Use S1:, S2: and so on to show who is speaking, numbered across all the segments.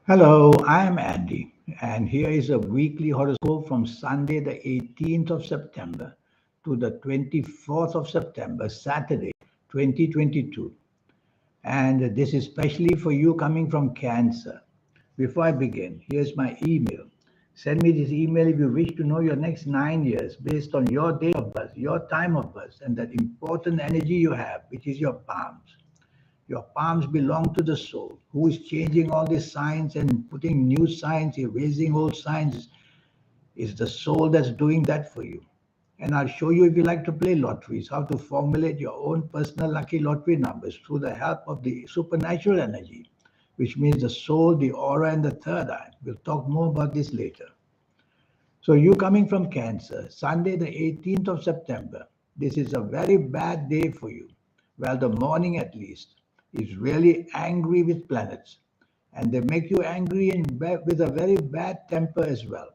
S1: Hello, I'm Andy, and here is a weekly horoscope from Sunday, the 18th of September to the 24th of September, Saturday, 2022. And this is specially for you coming from Cancer. Before I begin, here's my email. Send me this email if you wish to know your next 9 years based on your date of birth, your time of birth, and that important energy you have, which is your palms. Your palms belong to the soul, who is changing all these signs and putting new signs, erasing old signs. Is the soul that's doing that for you. And I'll show you if you like to play lotteries, how to formulate your own personal lucky lottery numbers through the help of the supernatural energy, which means the soul, the aura, and the third eye. We'll talk more about this later. So, you coming from Cancer, Sunday, the 18th of September, this is a very bad day for you. Well, the morning at least is really angry with planets, and they make you angry and with a very bad temper as well.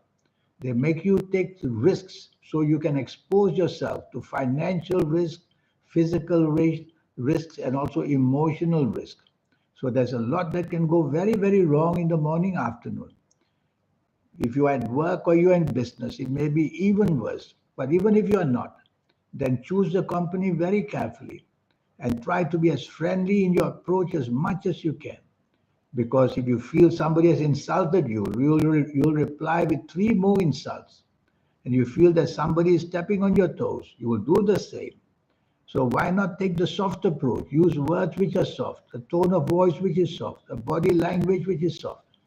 S1: They make you take risks so you can expose yourself to financial risk, physical risks, and also emotional risk. So, there's a lot that can go very, very wrong in the morning, afternoon. If you are at work or you're in business, it may be even worse. But even if you are not, then choose the company very carefully and try to be as friendly in your approach as much as you can. Because if you feel somebody has insulted you, you'll reply with three more insults. And you feel that somebody is stepping on your toes, you will do the same. So why not take the soft approach? Use words which are soft, a tone of voice which is soft, a body language which is soft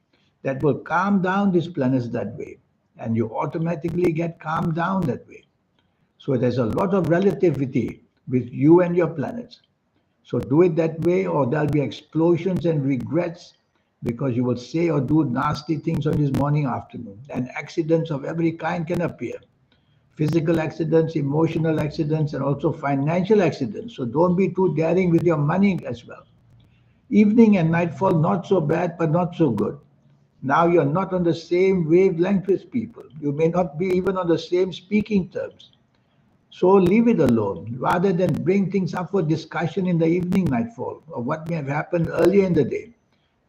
S1: that will calm down these planets that way. And you automatically get calmed down that way. So there's a lot of relativity with you and your planets. So do it that way, or there'll be explosions and regrets because you will say or do nasty things on this morning, afternoon. And accidents of every kind can appear, physical accidents, emotional accidents, and also financial accidents. So don't be too daring with your money as well. Evening and nightfall, not so bad, but not so good. Now you're not on the same wavelength with people. You may not be even on the same speaking terms. So leave it alone rather than bring things up for discussion in the evening nightfall or what may have happened earlier in the day.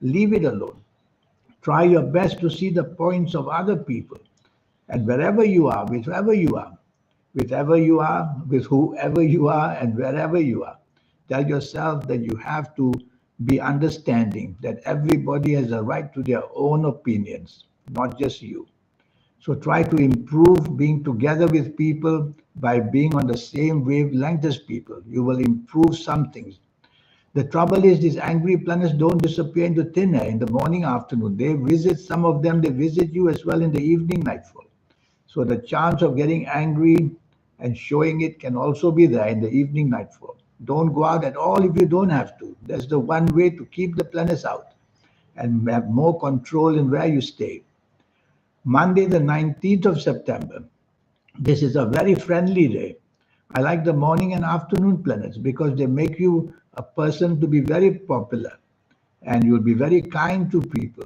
S1: Leave it alone. Try your best to see the points of other people. And wherever you are, with whoever you are, and wherever you are, tell yourself that you have to be understanding that everybody has a right to their own opinions, not just you. So try to improve being together with people by being on the same wavelength as people. You will improve some things. The trouble is, these angry planets don't disappear into thin air in the morning, afternoon. They visit some of them, they visit you as well in the evening, nightfall. So the chance of getting angry and showing it can also be there in the evening, nightfall. Don't go out at all if you don't have to. That's the one way to keep the planets out and have more control in where you stay. Monday, the 19th of September. This is a very friendly day. I like the morning and afternoon planets because they make you a person to be very popular, and you'll be very kind to people,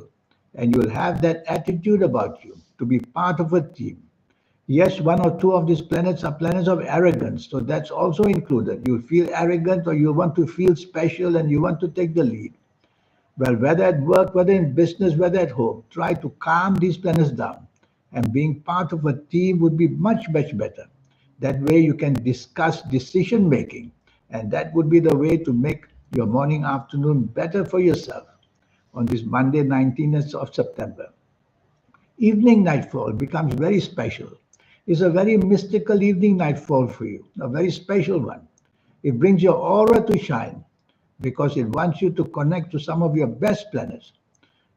S1: and you'll have that attitude about you to be part of a team. Yes, one or two of these planets are planets of arrogance, so that's also included. You feel arrogant or you want to feel special and you want to take the lead. Well, whether at work, whether in business, whether at home, try to calm these planets down. And being part of a team would be much, much better. That way you can discuss decision making, and that would be the way to make your morning, afternoon better for yourself on this Monday, 19th of September. Evening nightfall becomes very special. It's a very mystical evening nightfall for you, a very special one. It brings your aura to shine because it wants you to connect to some of your best planets.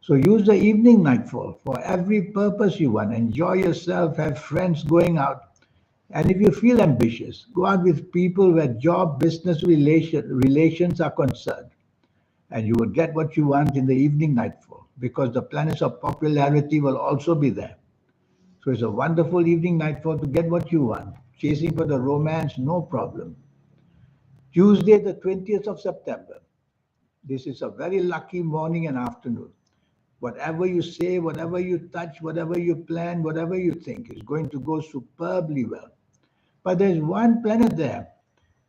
S1: So use the evening nightfall for every purpose you want. Enjoy yourself, have friends going out. And if you feel ambitious, go out with people where job, business relations are concerned. And you will get what you want in the evening nightfall because the planets of popularity will also be there. So it's a wonderful evening nightfall to get what you want. Chasing for the romance, no problem. Tuesday, the 20th of September. This is a very lucky morning and afternoon. Whatever you say, whatever you touch, whatever you plan, whatever you think is going to go superbly well. But there's one planet there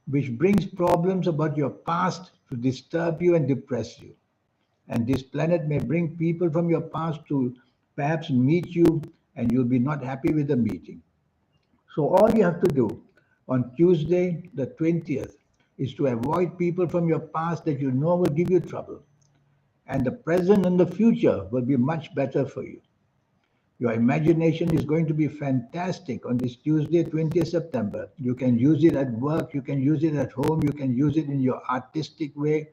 S1: which brings problems about your past to disturb you and depress you. And this planet may bring people from your past to perhaps meet you, and you'll be not happy with the meeting. So all you have to do on Tuesday, the 20th, is to avoid people from your past that you know will give you trouble. And the present and the future will be much better for you. Your imagination is going to be fantastic on this Tuesday, 20th September. You can use it at work, you can use it at home, you can use it in your artistic way,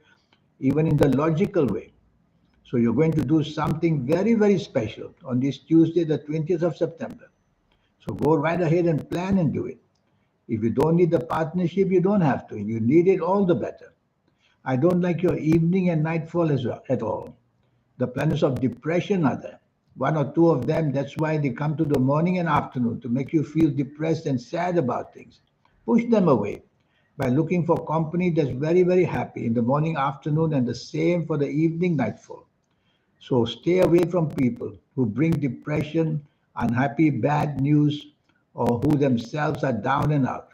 S1: even in the logical way. So you're going to do something very, very special on this Tuesday, the 20th of September. So go right ahead and plan and do it. If you don't need the partnership, you don't have to. You need it, all the better. I don't like your evening and nightfall as well, at all. The planets of depression are there. One or two of them, that's why they come to the morning and afternoon to make you feel depressed and sad about things. Push them away by looking for company that's very, very happy in the morning, afternoon, and the same for the evening, nightfall. So stay away from people who bring depression, unhappy, bad news, or who themselves are down and out.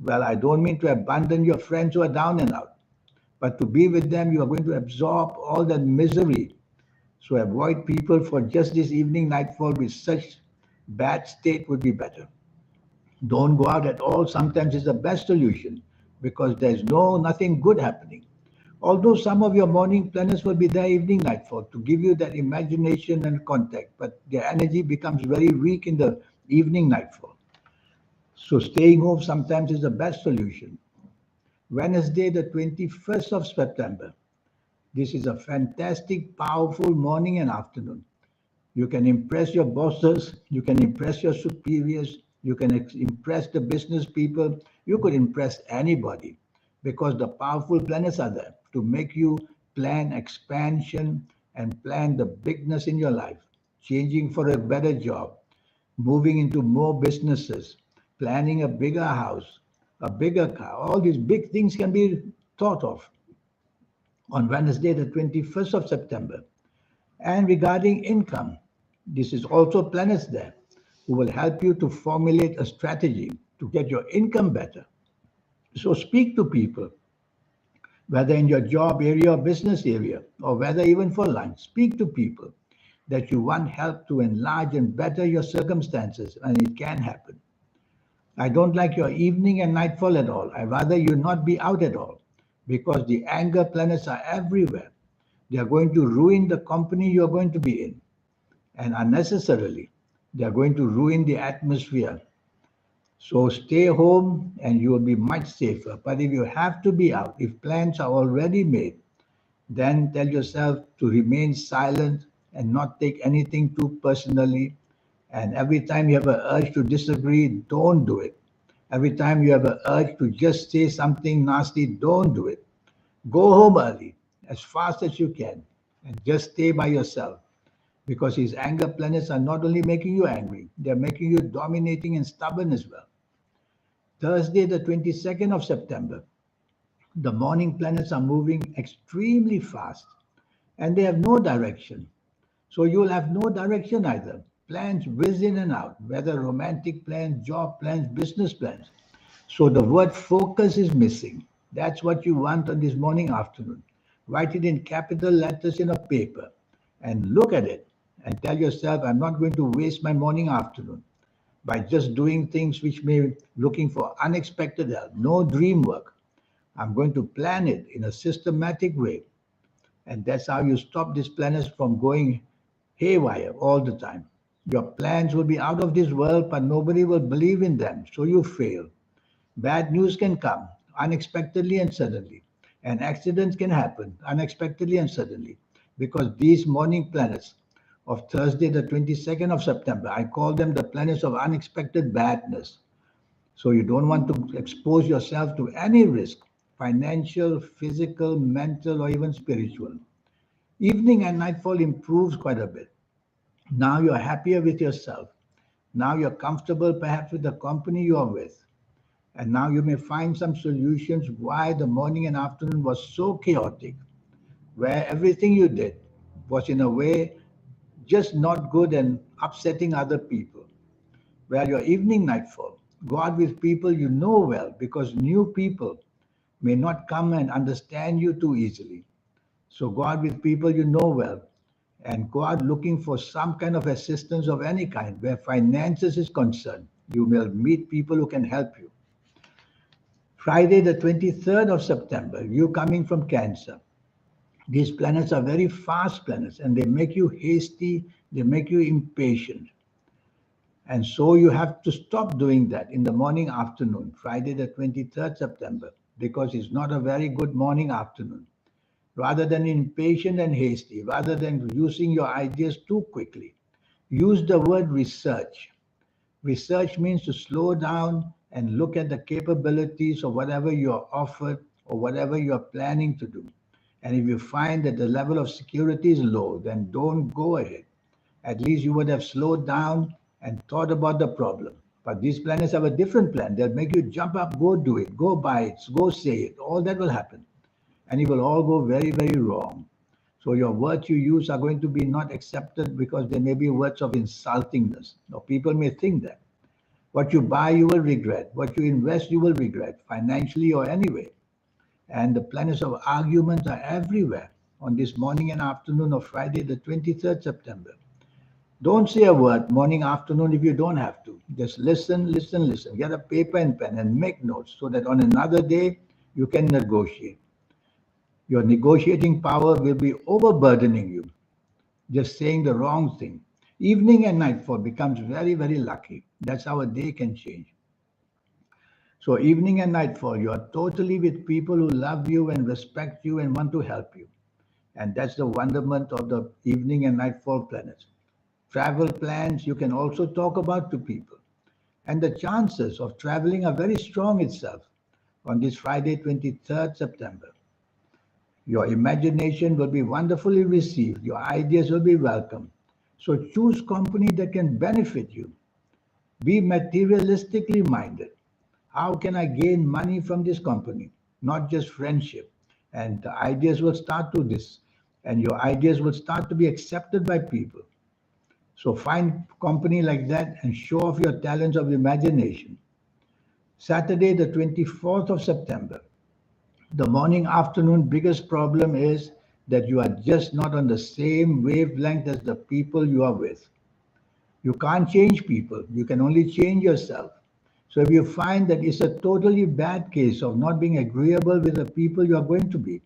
S1: Well, I don't mean to abandon your friends who are down and out, but to be with them, you are going to absorb all that misery. So avoid people for just this evening nightfall with such bad state would be better. Don't go out at all. Sometimes it's the best solution because there's nothing good happening. Although some of your morning planets will be there evening nightfall to give you that imagination and contact, but their energy becomes very weak in the evening nightfall. So staying home sometimes is the best solution. Wednesday, the 21st of September. This is a fantastic, powerful morning and afternoon. You can impress your bosses, you can impress your superiors, you can impress the business people, you could impress anybody because the powerful planets are there to make you plan expansion and plan the bigness in your life, changing for a better job, moving into more businesses, planning a bigger house, a bigger car. All these big things can be thought of on Wednesday, the 21st of September. And regarding income, this is also planets there who will help you to formulate a strategy to get your income better. So speak to people, whether in your job area or business area, or whether even for lunch. Speak to people that you want help to enlarge and better your circumstances, and it can happen. I don't like your evening and nightfall at all. I rather you not be out at all because the anger planets are everywhere. They are going to ruin the company you are going to be in, and unnecessarily, they are going to ruin the atmosphere. So stay home and you will be much safer. But if you have to be out, if plans are already made, then tell yourself to remain silent and not take anything too personally. And every time you have an urge to disagree, don't do it. Every time you have an urge to just say something nasty, don't do it. Go home early, as fast as you can, and just stay by yourself because his anger planets are not only making you angry, they're making you dominating and stubborn as well. Thursday, the 22nd of September, the morning planets are moving extremely fast and they have no direction. So you'll have no direction either. Plans whiz in and out, whether romantic plans, job plans, business plans. So the word focus is missing. That's what you want on this morning, afternoon. Write it in capital letters in a paper and look at it and tell yourself, I'm not going to waste my morning, afternoon by just doing things which may looking for unexpected help. No dream work. I'm going to plan it in a systematic way. And that's how you stop these planets from going haywire all the time. Your plans will be out of this world, but nobody will believe in them. So you fail. Bad news can come unexpectedly and suddenly, and accidents can happen unexpectedly and suddenly because these morning planets of Thursday, the 22nd of September, I call them the planets of unexpected badness. So you don't want to expose yourself to any risk, financial, physical, mental, or even spiritual. Evening and nightfall improves quite a bit. Now you're happier with yourself. Now you're comfortable perhaps with the company you are with. And now you may find some solutions why the morning and afternoon was so chaotic, where everything you did was in a way just not good and upsetting other people. Where your evening nightfall, go out with people you know well because new people may not come and understand you too easily. So go out with people you know well and go out looking for some kind of assistance of any kind where finances is concerned. You will meet people who can help you. Friday, the 23rd of September, you coming from Cancer. These planets are very fast planets and they make you hasty, they make you impatient. And so you have to stop doing that in the morning afternoon, Friday, the 23rd September, because it's not a very good morning afternoon. Rather than impatient and hasty, rather than using your ideas too quickly, use the word research. Research means to slow down and look at the capabilities of whatever you are offered or whatever you are planning to do. And if you find that the level of security is low, then don't go ahead. At least you would have slowed down and thought about the problem. But these planets have a different plan. They'll make you jump up, go do it, go buy it, go say it. All that will happen. And it will all go very, very wrong. So your words you use are going to be not accepted because they may be words of insultingness. Or people may think that. What you buy, you will regret. What you invest, you will regret, financially or anyway. And the planets of argument are everywhere on this morning and afternoon of Friday, the 23rd September. Don't say a word morning, afternoon if you don't have to. Just listen, listen, listen. Get a paper and pen and make notes so that on another day you can negotiate. Your negotiating power will be overburdening you, just saying the wrong thing. Evening and nightfall becomes very, very lucky. That's how a day can change. So, evening and nightfall, you are totally with people who love you and respect you and want to help you. And that's the wonderment of the evening and nightfall planets. Travel plans you can also talk about to people. And the chances of traveling are very strong itself on this Friday, 23rd September. Your imagination will be wonderfully received. Your ideas will be welcome. So choose company that can benefit you. Be materialistically minded. How can I gain money from this company? Not just friendship. And the ideas will start to this, and your ideas will start to be accepted by people. So find company like that and show off your talents of imagination. Saturday, the 24th of September. The morning afternoon biggest problem is that you are just not on the same wavelength as the people you are with. You can't change people, you can only change yourself. So if you find that it's a totally bad case of not being agreeable with the people you are going to be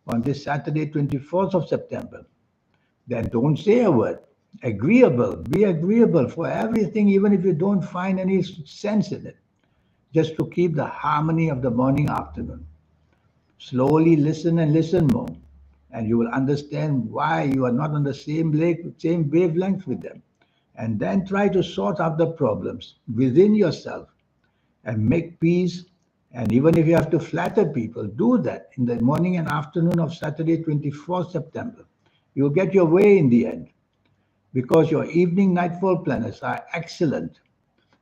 S1: on this Saturday, 24th of September, then don't say a word. Agreeable, be agreeable for everything, even if you don't find any sense in it, just to keep the harmony of the morning afternoon. Slowly listen and listen more, and you will understand why you are not on the same wavelength with them. And then try to sort out the problems within yourself and make peace. And even if you have to flatter people, do that in the morning and afternoon of Saturday, 24th September. You'll get your way in the end because your evening nightfall planets are excellent.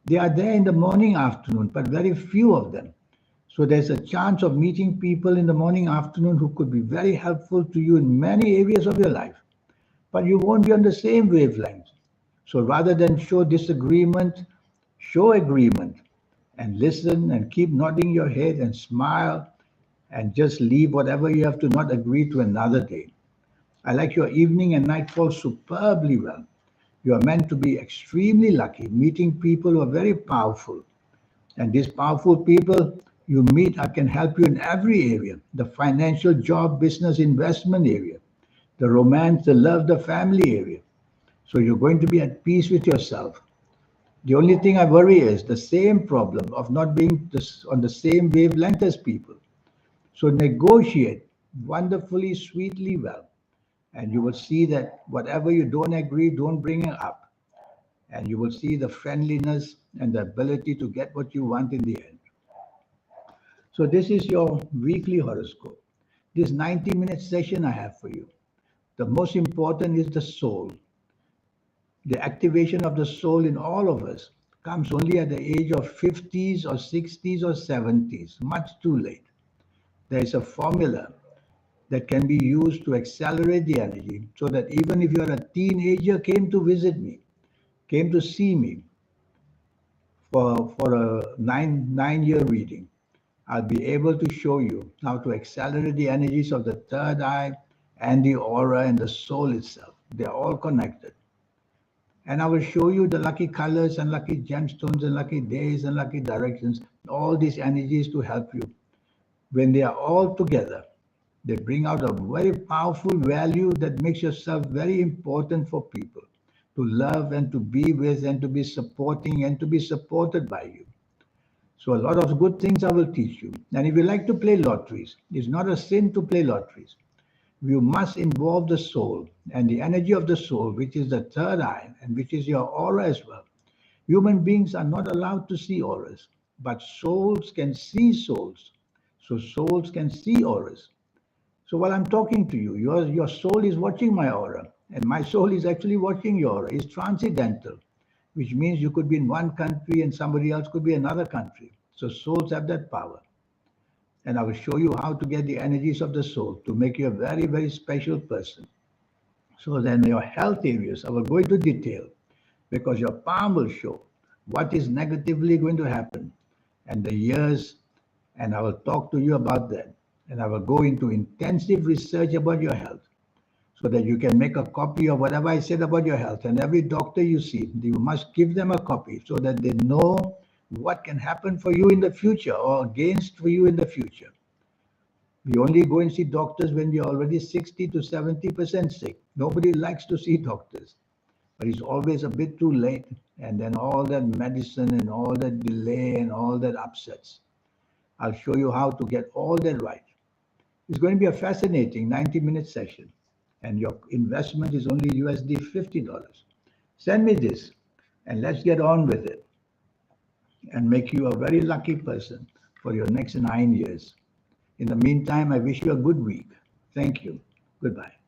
S1: They are there in the morning, afternoon, but very few of them. So there's a chance of meeting people in the morning, afternoon who could be very helpful to you in many areas of your life, but you won't be on the same wavelength. So rather than show disagreement, show agreement and listen and keep nodding your head and smile and just leave whatever you have to not agree to another day. I like your evening and nightfall superbly well. You are meant to be extremely lucky, meeting people who are very powerful. And these powerful people you meet can help you in every area: the financial, job, business, investment area, the romance, the love, the family area. So you're going to be at peace with yourself. The only thing I worry is the same problem of not being on the same wavelength as people. So negotiate wonderfully, sweetly well. And you will see that whatever you don't agree, don't bring it up. And you will see the friendliness and the ability to get what you want in the end. So this is your weekly horoscope. This 90-minute session I have for you. The most important is the soul. The activation of the soul in all of us comes only at the age of 50s or 60s or 70s, much too late. There is a formula that can be used to accelerate the energy so that even if you're a teenager, came to visit me, came to see me for a nine-year reading, I'll be able to show you how to accelerate the energies of the third eye and the aura and the soul itself. They're all connected. And I will show you the lucky colors and lucky gemstones and lucky days and lucky directions, all these energies to help you. When they are all together, they bring out a very powerful value that makes yourself very important for people to love and to be with and to be supporting and to be supported by you. So a lot of good things I will teach you. And if you like to play lotteries, it's not a sin to play lotteries. You must involve the soul and the energy of the soul, which is the third eye and which is your aura as well. Human beings are not allowed to see auras, but souls can see souls. So souls can see auras. So while I'm talking to you, your soul is watching my aura, and my soul is actually watching your aura. It's transcendental, which means you could be in one country and somebody else could be another country. So souls have that power. And I will show you how to get the energies of the soul to make you a very, very special person. So then your health areas, I will go into detail because your palm will show what is negatively going to happen and the years, and I will talk to you about that. And I will go into intensive research about your health so that you can make a copy of whatever I said about your health. And every doctor you see, you must give them a copy so that they know what can happen for you in the future or against for you in the future. We only go and see doctors when we are already 60 to 70% sick. Nobody likes to see doctors, but it's always a bit too late. And then all that medicine and all that delay and all that upsets. I'll show you how to get all that right. It's going to be a fascinating 90-minute session, and your investment is only USD $50. Send me this, and let's get on with it and make you a very lucky person for your next 9 years. In the meantime, I wish you a good week. Thank you. Goodbye.